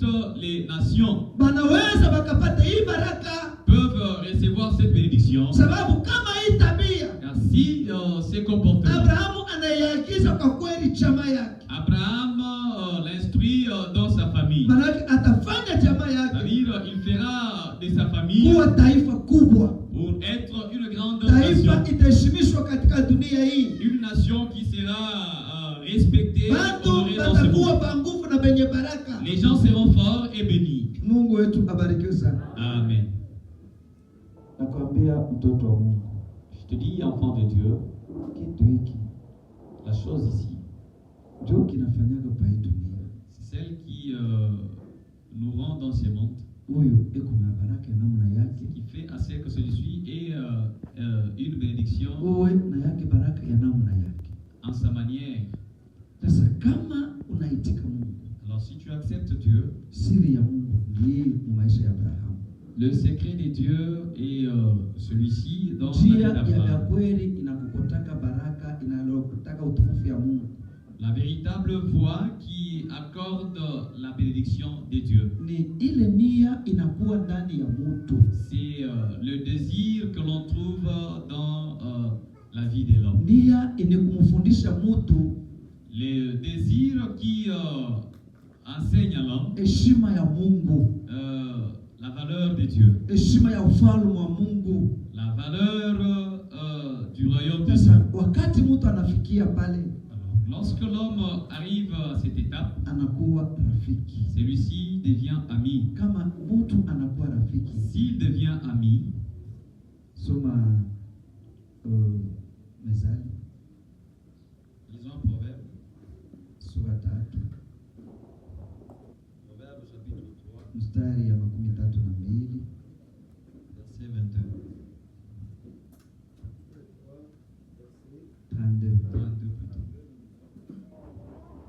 toutes les nations banaweza bakapata hii baraka peuvent recevoir cette bénédiction. sababu kama hii tabia Car si ces comportements, Abrahamu anaiagiza kwa kweli chama yake, Abraham l'instruit dans sa famille. manake atafanya chama C'est-à-dire, yake il fera de sa famille kuwa taifa kubwa. pour être une grande Taifa nation. itaheshimishwa katika dunia hii. Une nation qui sera respectée, Batu honorée dans ce batakuwa monde. pa nguvu na benye baraka. Les gens seront forts et bénis. Mungu wetu abarikiwe sana. Amen. Nakwambia mtoto wa Mungu, Je te dis, enfant de Dieu, kitu hiki la chose ici, ndio kinafanyaga pa hii dunia. c'est celle qui nous rend dans ce monde, Huyu eko na baraka ya namna yake, qui fait à ce que celui-ci ait une bénédiction uwe na yake baraka ya namna yake. en sa manière. Sasa kama unaitika Mungu, Alors si tu acceptes Dieu, siri ya Mungu ni maisha ya Abrahamu. le secret de Dieu est celui-ci dans la vie Njia ya d'Abraham. kweli inakukotaka baraka, inalokutaka utukufu ya Mungu. La véritable voie qui accorde la bénédiction de Dieu. Ni ile nia inakuwa ndani ya mtu. C'est le désir que l'on trouve dans la vie de l'homme. Nia ni kumfundisha mtu Le désir qui enseigne à l'homme heshima ya Mungu, la valeur de Dieu, heshima ya ufalme wa Mungu. la valeur du royaume de Dieu. Sasa wakati mtu anafikia pale, Alors, lorsque l'homme arrive à cette étape, anakuwa rafiki. celui-ci devient ami. Kama mtu anakuwa rafiki, S'il devient ami, soma Mezali lisons un proverbe. sura 3 Proverbe chapitre 3, mstari ya 32 verset 22. 32. 32 plutôt.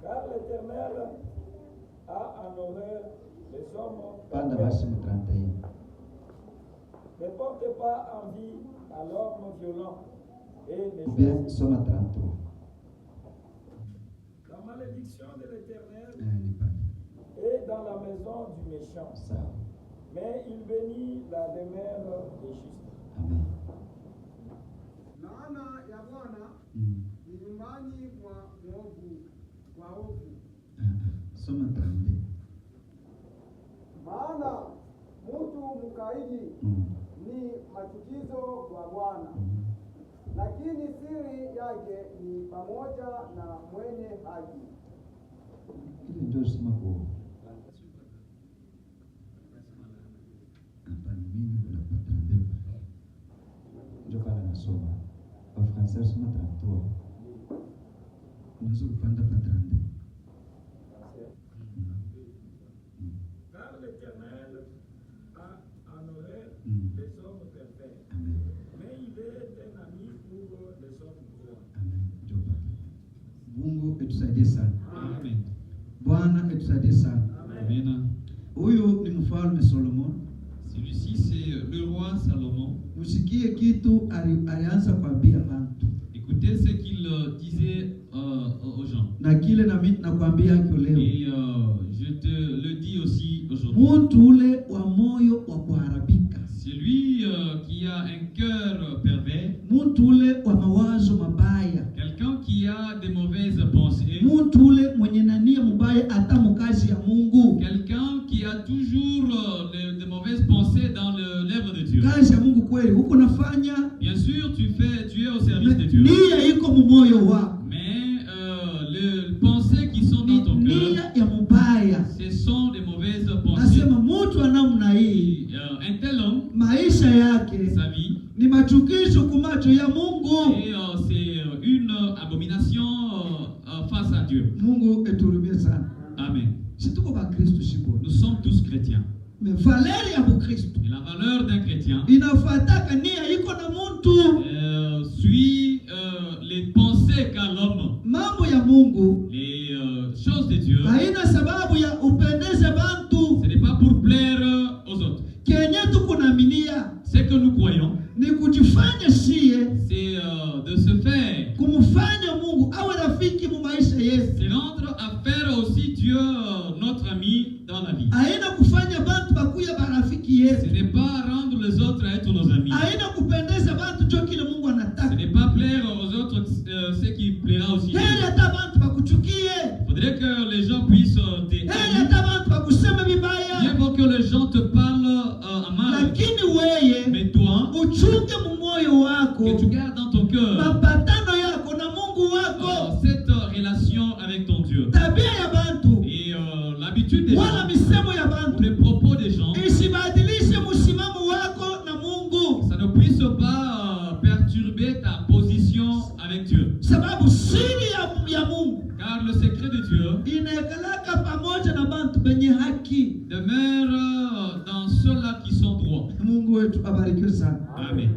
Car l'Éternel a en horreur les hommes Panda pervers. basi mu 31. Ne porte pas envie à l'homme violent et Bien méchant. soma 33. La malédiction de l'Éternel Ni pale. est dans la maison du méchant, Sawa. mais il bénit la demeure des justes. Amen. Laana ya Bwana ni nyumbani mwa waovu. Soma 32. Maana mtu mkaidi ni machukizo kwa Bwana, lakini siri yake ni pamoja na mwenye haki. Ile ndio sema kwa hapa mimi unapata ndio. Ndio pale nasoma. Kwa Fransai soma 33. Unaweza kupanda pa 32. Car l'Éternel a en horreur les hommes pervers, Amen. mais il est un ami pour les hommes droits. Amen. Ndio pale. Mungu etusaidie sana. Amen. Bwana etusaidie sana. Amen. Huyu ni mfalme Solomon. Celui-ci, c'est le roi Salomon. Msikie kitu alianza kuambia bantu. Écoutez ce qu'il disait aux gens. Na kile na mimi nakwambia hiki leo. Et je te le dis aussi aujourd'hui. Mtu ule wa moyo wa kuharibika. C'est lui qui a un cœur pervers, Mtu ule wa mawazo mabaya. quelqu'un qui a des mauvaises pensées, Mtu ule mwenye nia mbaya hata mkazi ya Mungu. quelqu'un qui a toujours de mauvaises pensées dans l'œuvre de Dieu. Kazi ya Mungu kweli huko nafanya. Bien sûr, tu es au service de Dieu, Nia iko mumoyo wako. mais les pensées qui sont dans ton cœur, Nia ya mbaya. ce sont des mauvaises pensées. Nasema mtu wa namna hii Un tel homme, maisha yake sa vie, ni machukizo kwa macho ya Mungu. et c'est une abomination face à Dieu. Mungu eturumie sana. Amen. Si tuko ba Kristo sipo. Nous sommes tous chrétiens. Mais valeur ya Kristo Et la valeur d'un chrétien inafuataka nia iko na mtu. suit les pensées qu'a l'homme, Mambo ya Mungu les choses de Dieu. haina sababu ya upendeze bantu. Ce n'est pas pour plaire aux autres. Kenye tuko naaminia Ce que nous croyons, ni kujifanya sie c'est de se faire, kumfanya Mungu awe rafiki mu maisha yetu. c'est rendre à faire aussi Dieu notre ami dans la vie. vie. Haina kufanya bantu bakuya barafiki Ce yetu. n'est pas rendre les autres à être nos amis. Haina kupendeza bantu jo kile Mungu Ce anataka. n'est pas plaire aux autres ce qui plaira aussi. Heri hata bantu bakuchukie. Il faudrait que les gens puissent te Heri haïr. hata bantu bakusema Bien vibaya. faut que les gens te parlent en mal. Lakini weye Mais toi, uchunge mumoyo wako que tu gardes dans ton cœur mapatano yako na Mungu wako. cette relation avec ton Dieu. Tabia ya bantu Et l'habitude des wala gens, misemo ya ou bantu les propos des gens, isibadilishe msimamo wako na Mungu, ça ne puisse pas perturber ta position avec Dieu. sababu siri ya Mungu Car le secret de Dieu inaekalaka pamoja na bantu benye haki. demeure dans ceux-là qui sont droits. Mungu wetu abarikiwe sana. Amen.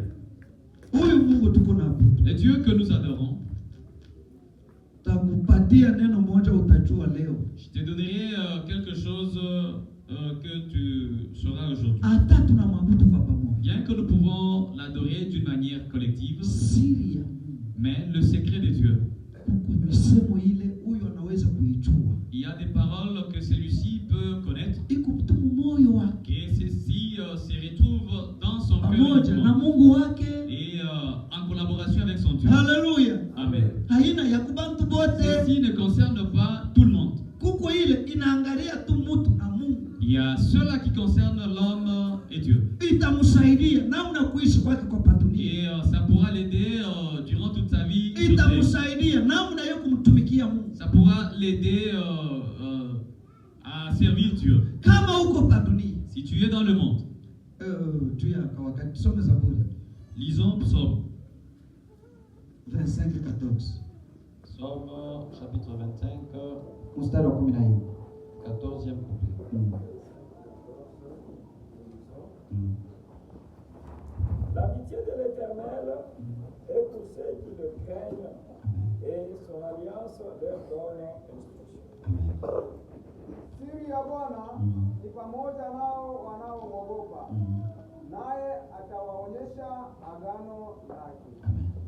Huyu Mungu tuko na Le Dieu que nous adorons, takupatia neno moja utajua leo. je te donnerai quelque chose que tu sauras aujourd'hui. Hata tunamwabudu kwa pamoja. Bien que nous pouvons l'adorer d'une manière collective, Siri ya Mungu mais le secret de Dieu, kuko misemo ile huyu anaweza kuijua. il y a des paroles que celui-ci peut connaître Iko mtu moyo wake et ceci se retrouve dans son cœur pamoja na uniquement Mungu wake. et en collaboration avec son Dieu. Haleluya. Amen. Haina ya kubantu bote. Ceci ne concerne pas tout le monde. Kuko ile inaangalia tu mtu na Mungu. Il y a ceux-là qui concernent l'homme et Dieu. Itamsaidia namna kuishi kwake kwa padunia. Et ça pourra l'aider durant toute sa vie. sur terre. Itamsaidia namna ya kumtumikia Mungu. Ça pourra l'aider à servir Dieu. Kama uko padunia, Si tu es dans le monde, tu ya kwa wakati some Zaburi lisons Psaume. 25:14. Psaume chapitre 25, Mstari wa 14. 14e couplet. L'amitié de l'Éternel est pour ceux qui le craignent et son alliance leur donne instruction. Siri ya Bwana ni pamoja nao wanaomwogopa, naye atawaonyesha agano lake.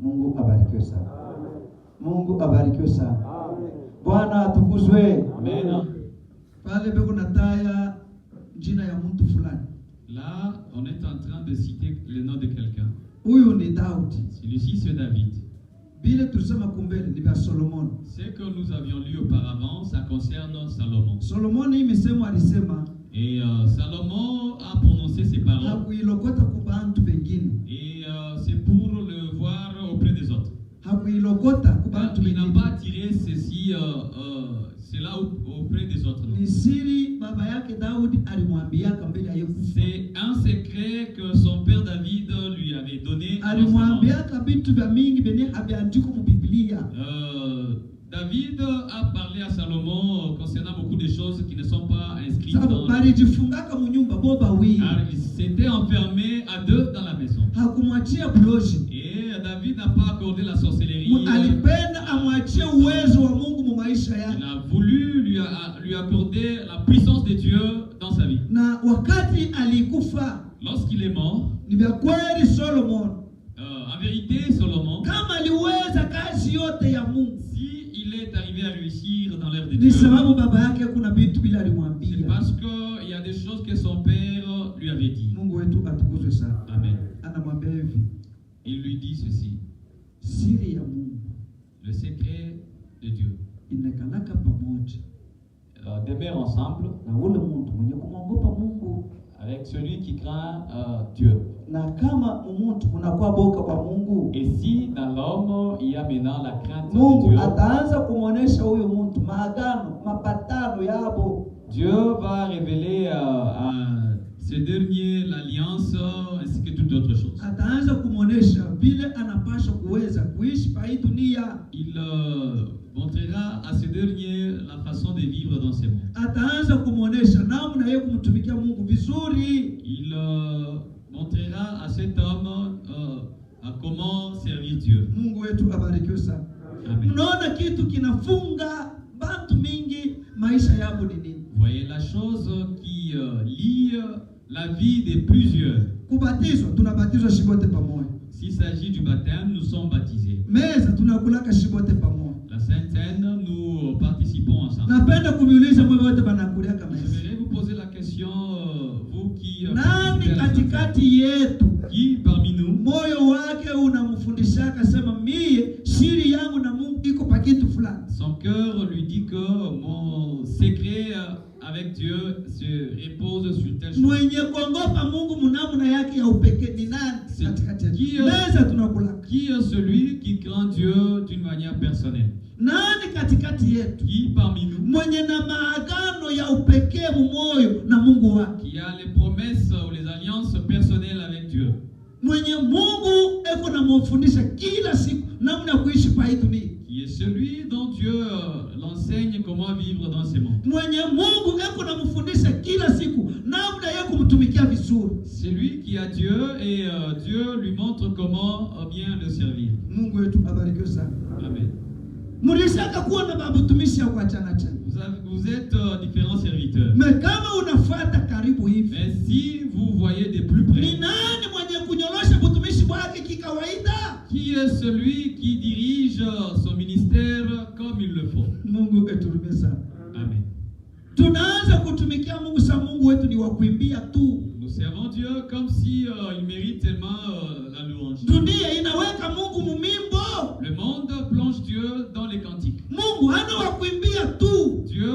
Mungu abarikiwe sana. Amen. Mungu abarikiwe sana. Amen. Bwana atukuzwe. Amen. Pale beko nataya jina ya mtu fulani. Là, on est en train de citer le nom de quelqu'un. Huyu ni Daudi. Celui-ci, c'est David. Bile tulisema kumbele ni vya Solomon. Ce que nous avions lu auparavant, ça concerne Salomon. Solomon hii misemo alisema Et Salomon a prononcé ces paroles. hakuilokota kubantu bengine. Et c'est pour le voir auprès des autres. Hakuilokota kubantu Il n'a bengine. pas tiré ceci, cela auprès des autres. Ni siri baba yake Daudi alimwambiaka mbele ya Yesu. C'est un secret que son père David lui avait donné. à Salomon. Alimwambiaka vitu vya mingi benye habiandiko mu Biblia. David a parlé à Salomon concernant beaucoup de choses qui ne sont pas inscrites dans Sababu balijifungaka mu nyumba boba wii. Alors, ils s'étaient enfermés à deux dans la maison. Hakumwachia buloji. Et David n'a pas accordé la sorcellerie. Alipenda amwachie uwezo wa Mungu mu maisha Il yake. a voulu lui accorder la puissance de Dieu dans sa vie. Na wakati alikufa Lorsqu'il est mort, ni vya kweli Solomon en vérité, Salomon, kama aliweza kazi yote ya Mungu si il est arrivé à réussir dans l'œuvre de ni Dieu, sababu baba yake kuna vitu bila c'est alimwambia. parce qu'il y a des choses que son père lui avait dit. Mungu wetu atukuzwe sana. Amen. Anamwambia hivi, Il lui dit ceci, siri ya Mungu le secret de Dieu inakalaka pamoja Demeure ensemble Na ule mtu mwenye kumwogopa Mungu. avec celui qui craint Dieu. Na kama mtu unakuwa boka kwa Mungu, Et si dans l'homme il y a maintenant la crainte de Mungu Dieu, ataanza kumwonesha huyo mtu maagano, mapatano yabo. Dieu va révéler à ce dernier l'alliance ainsi que toute autre chose. ataanza kumwonesha vile anapaswa kuweza kuishi pa hii dunia. Il montrera à ce dernier la façon de vivre dans ce monde. Ataanza kumwonesha namna yeye kumtumikia Mungu vizuri. Il montrera à cet homme à comment servir Dieu. Mungu wetu abarikiwe sana. Amen. Mnaona kitu kinafunga bantu mingi maisha yabo ni nini? Vous voyez la chose qui lie la vie de plusieurs. Kubatizwa, tunabatizwa shibote pamoja. S'il s'agit du baptême, nous sommes baptisés. Meza tunakulaka shibote pamoja. La Sainte Seine, nous participons ensemble. Napenda kumiuliza mwe wote banakulia kama Je hivi. voudrais vous poser la question, vous qui Nani katikati yetu qui parmi nous, moyo wake unamfundisha sema mie siri yangu na Mungu iko pakitu fulani? son cœur lui dit que mon secret avec Dieu se repose sur telle chose. Mwenye kuogopa Mungu mnamna yake ya upekee ni nani katikati yetu? Meza tunakula. Qui est celui qui craint Dieu d'une manière personnelle? Nani katikati yetu Qui parmi nous, mwenye na maagano ya upekee moyo na Mungu wake? qui a les promesses ou les alliances personnelles avec Dieu? Mwenye Mungu eko na mfundisha kila siku namna ya kuishi pa hii dunia. Qui est celui dont Dieu l'enseigne comment vivre dans ces mondes? Mwenye Mungu eko na mfundisha kila siku namna ya kumtumikia vizuri. C'est lui qui a Dieu et Dieu lui montre comment bien le servir. Mungu wetu abarikiwe sana. Amen. Mulishaka kuwa na babutumishi ya kuachana chana. Vous êtes différents serviteurs. Mais kama unafuata karibu hivi, Mais si vous voyez de plus près, ni nani mwenye kunyorosha butumishi wake kikawaida? qui est celui qui dirige son ministère comme il le faut? Mungu eturumie sana. Amen. Tunaanza kutumikia Mungu sa Mungu wetu ni wa kuimbia tu. Nous servons Dieu comme si il mérite tellement la louange. Dunia inaweka Mungu mumimbo. Le monde plonge Dieu dans les cantiques. Mungu hana wa kuimbia tu. Dieu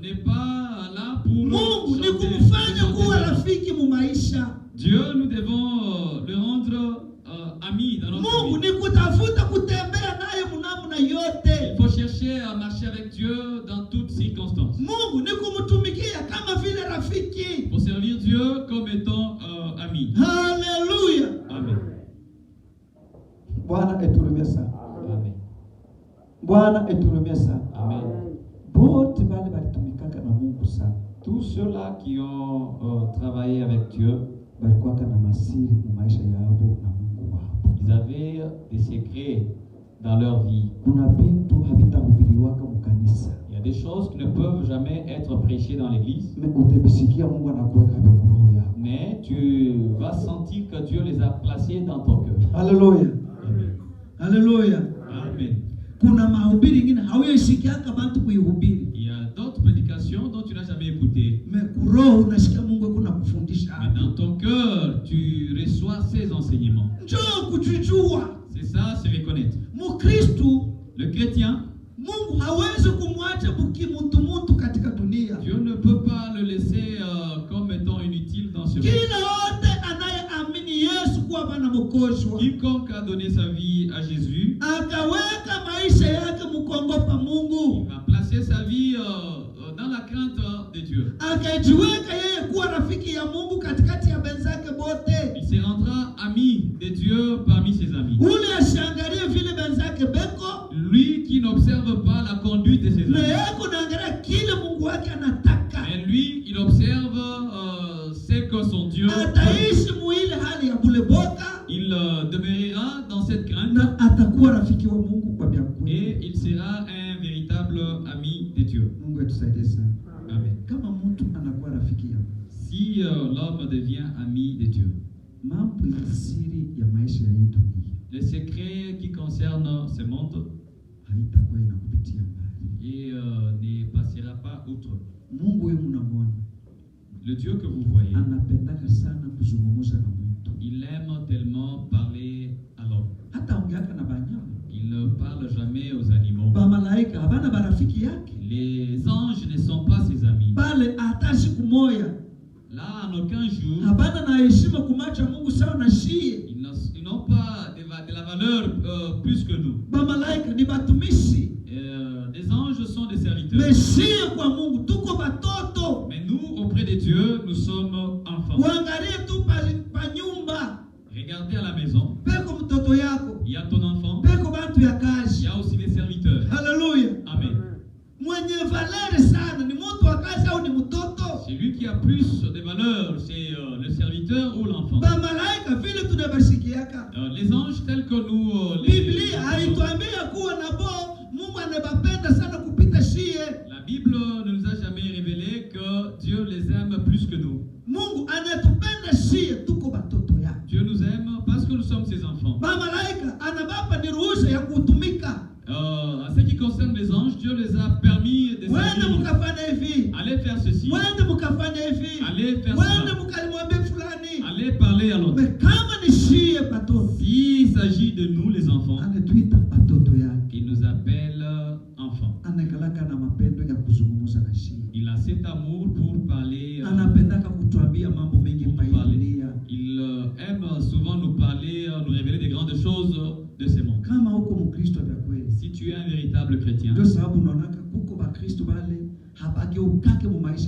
n'est pas là pour Mungu ni chanter, kumfanya chanter kuwa des rafiki mu maisha. Dieu, nous devons le rendre ami dans notre Mungu vie. ni kutafuta kutembea naye mnamna yote. Il faut chercher à marcher avec Dieu dans toutes circonstances. Mungu ni kumtumikia kama vile rafiki. Il faut servir Dieu comme étant ami. Haleluya. Amen. Bwana eturumie sana. Amen. Bwana eturumie sana. Amen. Bote bale balitumikaka na Mungu sana. Tous ceux-là qui ont travaillé avec Dieu, Balikuwa na masiri mu maisha yao na Mungu wao. ils avaient des secrets dans leur vie. Kuna bintu habitahubiriwaka mu kanisa. Il y a des choses qui ne peuvent jamais être prêchées dans l'église, Mais utebisikia Mungu anakuweka roho yako. mais tu vas sentir que Dieu les a placés dans ton cœur. Haleluya. Amen. Haleluya. Amen. Kuna mahubiri ingine hauyaisikiaka bantu kuihubiri. Il y a d'autres prédications dont tu n'as jamais écouté. Me kuroho unasikia Mungu kuna kufundisha. Mais dans ton cœur, tu reçois ces enseignements. Njoo kujijua. C'est ça, c'est reconnaître. Mukristu Le chrétien, Mungu hawezi kumwacha mtu katika dunia. Dieu ne peut pas le laisser comme étant inutile dans ce monde. Kila wote anayeamini Yesu kuwa Bwana Mwokozi wake, Quiconque a donné sa vie à Jésus, akaweka maisha yake mkuogopa il Mungu, va placer sa vie dans la crainte de Dieu. akajiweka yeye kuwa rafiki ya Mungu katikati ya benzake bote. Il se rendra ami de Dieu parmi ses amis. Ule ashangalie vile benzake beko, Lui qui n'observe pas la conduite de ses na amis. yeye kunaangalia kile Mungu wake anataka. Mais lui, il observe ce que son Dieu veut. Ataishi muile hali ya bule boka, Il demeurera dans cette crainte na atakuwa rafiki wa Mungu kwa vya kweli. et il sera un véritable ami de Dieu. Mungu atusaidie sana. Amen. Kama mtu anakuwa rafiki yako, Si l'homme devient ami de Dieu, mambo ya siri ya maisha ya hii dunia les secrets qui concernent ce monde haitakuwa inakupitia mbali. et ne passera pas outre. Mungu huyu mnamwona Le Dieu que vous voyez, anapendaka sana kuzungumza na mtu, il aime tellement parler à l'homme. hata ongeaka na banyama. Il ne parle jamais aux animaux. Bamalaika habana barafiki yake Les anges ne sont pas ses amis. pale, hata siku moya Là, en aucun jour, habana na heshima kumacha Mungu sawa na shie. ils n'ont pas de la valeur plus que nous. Bamalaika ni batumishi, Les anges sont des serviteurs. meshie kwa Mungu tuko batoto. Mais nous, auprès de Dieu, nous sommes enfants. Uangalie tu pa nyumba, Regardez à la maison, peko mtoto yako, il y a ton enfant, peko bantu ya il kazi. y a aussi des serviteurs. Haleluya. Amen. Mwenye valeri sana ni mtu wa kazi au ni mtoto? Celui qui a plus de valeur, c'est le serviteur ou l'enfant. Bamalaika vile tunabashikiaka, Les anges tels que nous Biblia haituambia kuwa nabo Mungu anabapenda sana kupita shie. La Bible ne nous a jamais révélé que Dieu les aime plus que nous. Mungu anatupenda shie, tuko batoto yake. Dieu nous aime parce que nous sommes ses enfants. Bamalaika anabapa ni ruhusa ya kutumika. En ce qui concerne les anges, Dieu les a permis de Wende servir. mukafanya hivi, Allez faire ceci. wende mkafanya hivi, allez faire mwende cela, mkalimwambie fulani. allez parler à l'autre. Kama nishie batoto, S'il s'agit de nous les enfants, anatuita batoto yake, il nous appelle enfants. anakalaka na mapendo ya kuzungumza na shie, Il a cet amour pour parler. anapendaka kutuambia mambo mengi Pour pa nous parler. dunia. Il aime souvent nous parler, nous révéler des grandes choses de ces mondes. Kama huko Mkristo vya kweli, Si tu es un véritable chrétien, ndio sababu unaonaka kuko Bakristo wale habageukake mu maisha